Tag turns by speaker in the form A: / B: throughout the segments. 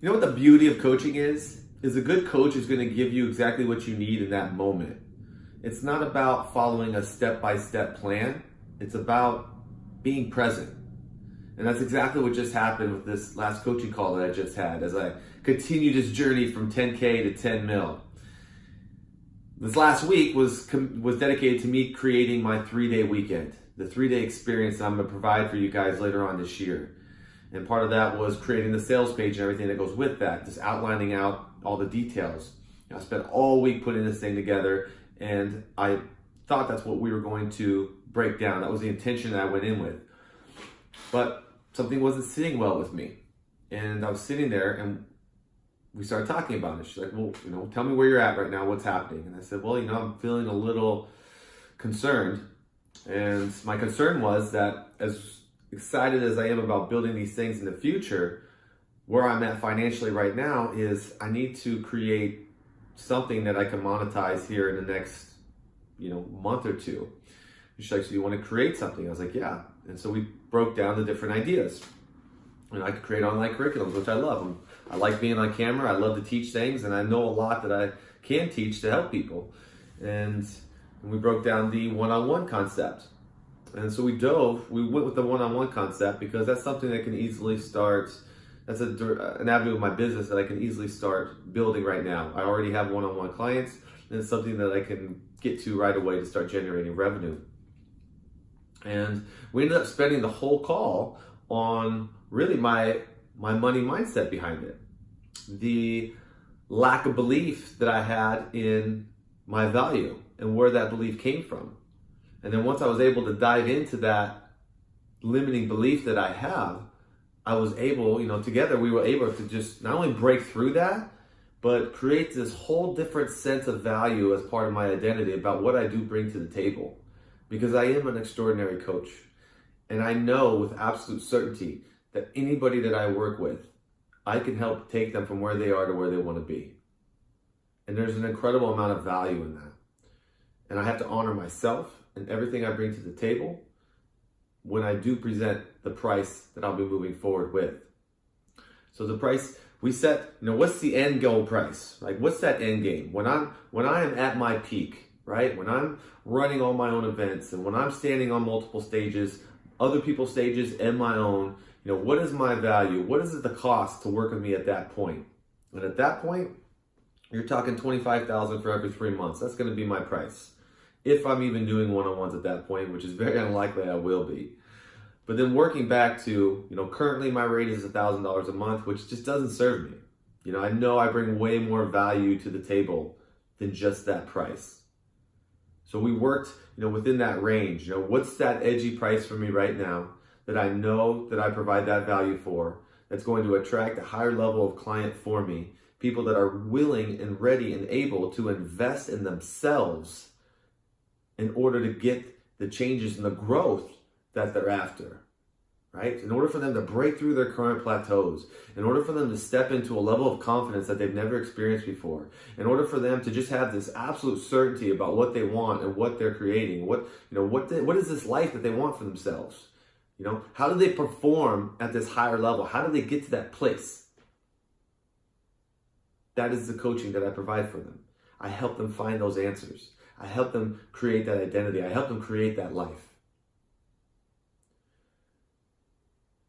A: You know what the beauty of coaching is? Is a good coach is going to give you exactly what you need in that moment. It's not about following a step-by-step plan. It's about being present. And that's exactly what just happened with this last coaching call that I just had as I continue this journey from 10K to 10 mil. This last week was dedicated to me creating my 3-day weekend, the 3-day experience that I'm going to provide for you guys later on this year. And part of that was creating the sales page and everything that goes with that, just outlining out all the details. I spent all week putting this thing together, and I thought that's what we were going to break down. That was the intention that I went in with. But something wasn't sitting well with me. And I was sitting there and we started talking about it. She's like, well, tell me where you're at right now, what's happening? And I said, well, I'm feeling a little concerned. And my concern was that as excited as I am about building these things in the future, where I'm at financially right now is I need to create something that I can monetize here in the next, month or two. And she's like, so you want to create something? I was like, yeah. And so we broke down the different ideas. And I could create online curriculums, which I love. I like being on camera. I love to teach things, and I know a lot that I can teach to help people. And we broke down the one-on-one concept. And so we went with the one-on-one concept because that's something that can easily start, that's an avenue of my business that I can easily start building right now. I already have one-on-one clients, and it's something that I can get to right away to start generating revenue. And we ended up spending the whole call on really my money mindset behind it. The lack of belief that I had in my value and where that belief came from. And then once I was able to dive into that limiting belief that I have, I was able, together we were able to just not only break through that, but create this whole different sense of value as part of my identity about what I do bring to the table. Because I am an extraordinary coach. And I know with absolute certainty that anybody that I work with, I can help take them from where they are to where they want to be. And there's an incredible amount of value in that. And I have to honor myself and everything I bring to the table when I do present the price that I'll be moving forward with. So the price we set, what's the end goal price? Like, what's that end game? When I am at my peak, right? When I'm running all my own events and when I'm standing on multiple stages, other people's stages and my own, what is my value? What is it the cost to work with me at that point? And at that point, you're talking $25,000 for every 3 months. That's going to be my price. If I'm even doing one-on-ones at that point, which is very unlikely I will be. But then working back to, currently my rate is $1,000 a month, which just doesn't serve me. I know I bring way more value to the table than just that price. So we worked, within that range. What's that edgy price for me right now that I know that I provide that value for, that's going to attract a higher level of client for me, people that are willing and ready and able to invest in themselves in order to get the changes and the growth that they're after, right? In order for them to break through their current plateaus, in order for them to step into a level of confidence that they've never experienced before, in order for them to just have this absolute certainty about what they want and what they're creating, what is this life that they want for themselves? How do they perform at this higher level? How do they get to that place? That is the coaching that I provide for them. I help them find those answers. I help them create that identity. I help them create that life.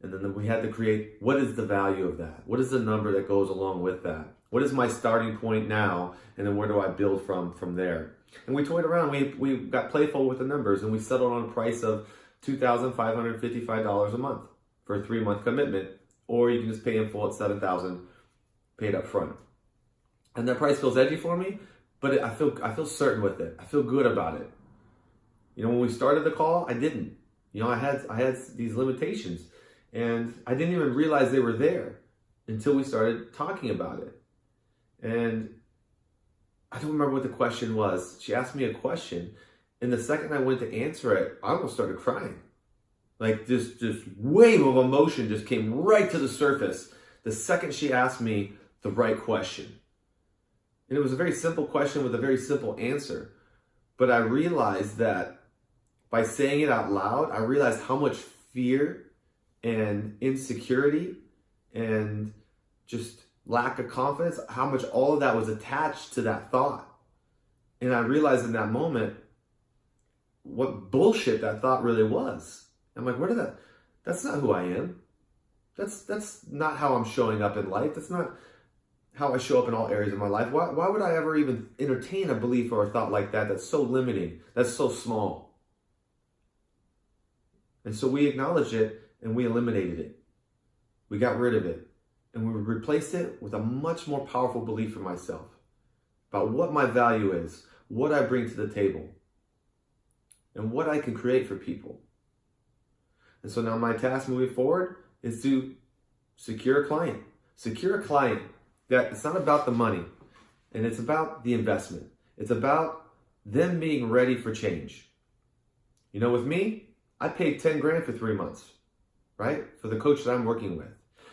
A: And then we had to create, what is the value of that? What is the number that goes along with that? What is my starting point now? And then where do I build from there? And we toyed around. We got playful with the numbers, and we settled on a price of $2,555 a month for a 3-month commitment, or you can just pay in full at $7,000 paid up front. And that price feels edgy for me, but I feel certain with it. I feel good about it. When we started the call, I didn't. I had these limitations, and I didn't even realize they were there until we started talking about it. And I don't remember what the question was. She asked me a question, and the second I went to answer it, I almost started crying. Like this wave of emotion just came right to the surface the second she asked me the right question. And it was a very simple question with a very simple answer. But I realized that by saying it out loud, I realized how much fear and insecurity and just lack of confidence, how much all of that was attached to that thought. And I realized in that moment what bullshit that thought really was. I'm like, that's not who I am. That's not how I'm showing up in life. That's not how I show up in all areas of my life. Why would I ever even entertain a belief or a thought like that that's so limiting, that's so small? And so we acknowledged it and we eliminated it. We got rid of it. And we replaced it with a much more powerful belief in myself about what my value is, what I bring to the table, and what I can create for people. And so now my task moving forward is to secure a client. Secure a client that it's not about the money, and it's about the investment. It's about them being ready for change. You know, with me, I paid 10 grand for 3 months, right? For the coach that I'm working with.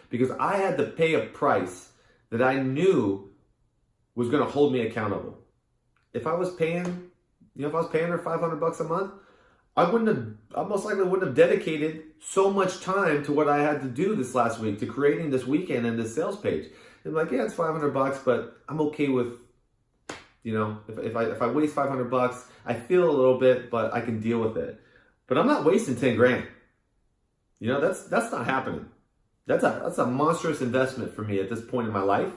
A: Because I had to pay a price that I knew was going to hold me accountable. If I was paying her $500 a month, I most likely wouldn't have dedicated so much time to what I had to do this last week, to creating this weekend and this sales page. And like, yeah, it's $500, but I'm okay with, if I waste $500, I feel a little bit, but I can deal with it. But I'm not wasting 10 grand. That's not happening. That's a monstrous investment for me at this point in my life.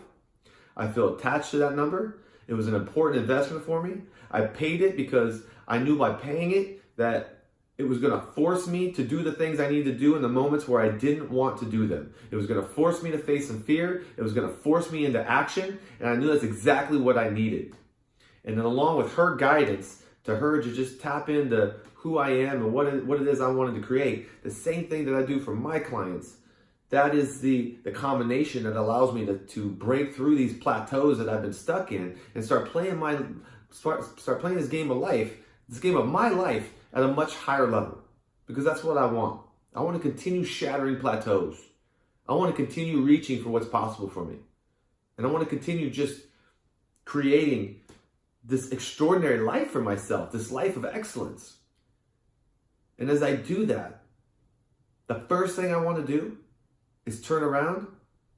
A: I feel attached to that number. It was an important investment for me. I paid it because I knew by paying it that it was going to force me to do the things I need to do in the moments where I didn't want to do them. It was going to force me to face some fear. It was going to force me into action. And I knew that's exactly what I needed. And then along with her guidance, to her to just tap into who I am and what it is I wanted to create, the same thing that I do for my clients, that is the combination that allows me to break through these plateaus that I've been stuck in and start playing this game of life, this game of my life at a much higher level. Because that's what I want. I want to continue shattering plateaus. I want to continue reaching for what's possible for me. And I want to continue just creating this extraordinary life for myself, this life of excellence. And as I do that, the first thing I want to do is turn around,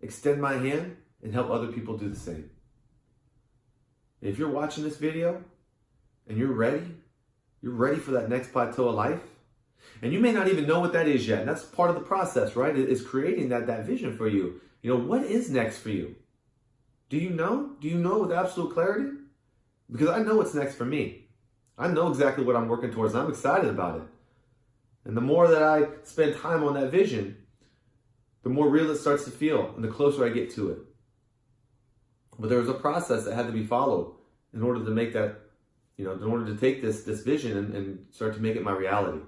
A: extend my hand, and help other people do the same. If you're watching this video and you're ready for that next plateau of life, and you may not even know what that is yet, and that's part of the process, right? Is creating that vision for you. What is next for you? Do you know? Do you know with absolute clarity? Because I know what's next for me. I know exactly what I'm working towards, and I'm excited about it. And the more that I spend time on that vision, the more real it starts to feel and the closer I get to it. But there was a process that had to be followed in order to make that, in order to take this vision and start to make it my reality.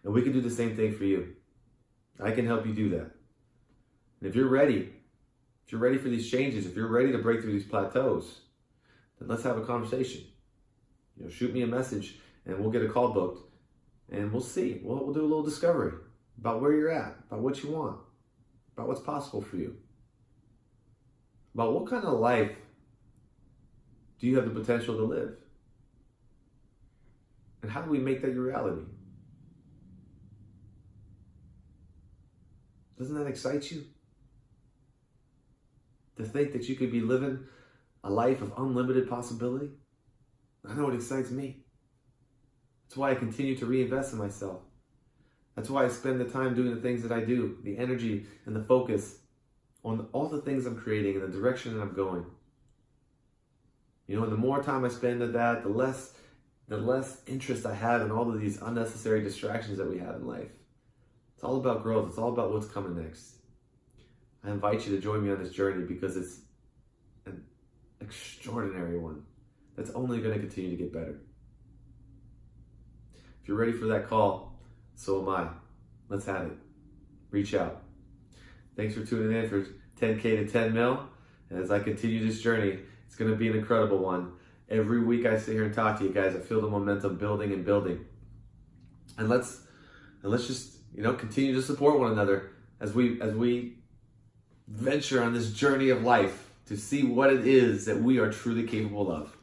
A: And we can do the same thing for you. I can help you do that. And if you're ready for these changes, if you're ready to break through these plateaus, then let's have a conversation. Shoot me a message and we'll get a call booked and we'll see. We'll do a little discovery about where you're at, about what you want, about what's possible for you, about what kind of life do you have the potential to live, and how do we make that your reality? Doesn't that excite you? To think that you could be living a life of unlimited possibility? I know it excites me. That's why I continue to reinvest in myself. That's why I spend the time doing the things that I do, the energy and the focus on all the things I'm creating and the direction that I'm going. And the more time I spend at that, the less interest I have in all of these unnecessary distractions that we have in life. It's all about growth. It's all about what's coming next. I invite you to join me on this journey because it's an extraordinary one that's only going to continue to get better. If you're ready for that call, so am I. Let's have it. Reach out. Thanks for tuning in for 10K to 10 mil. And as I continue this journey, it's going to be an incredible one. Every week I sit here and talk to you guys, I feel the momentum building and building. And let's just, continue to support one another as we venture on this journey of life to see what it is that we are truly capable of.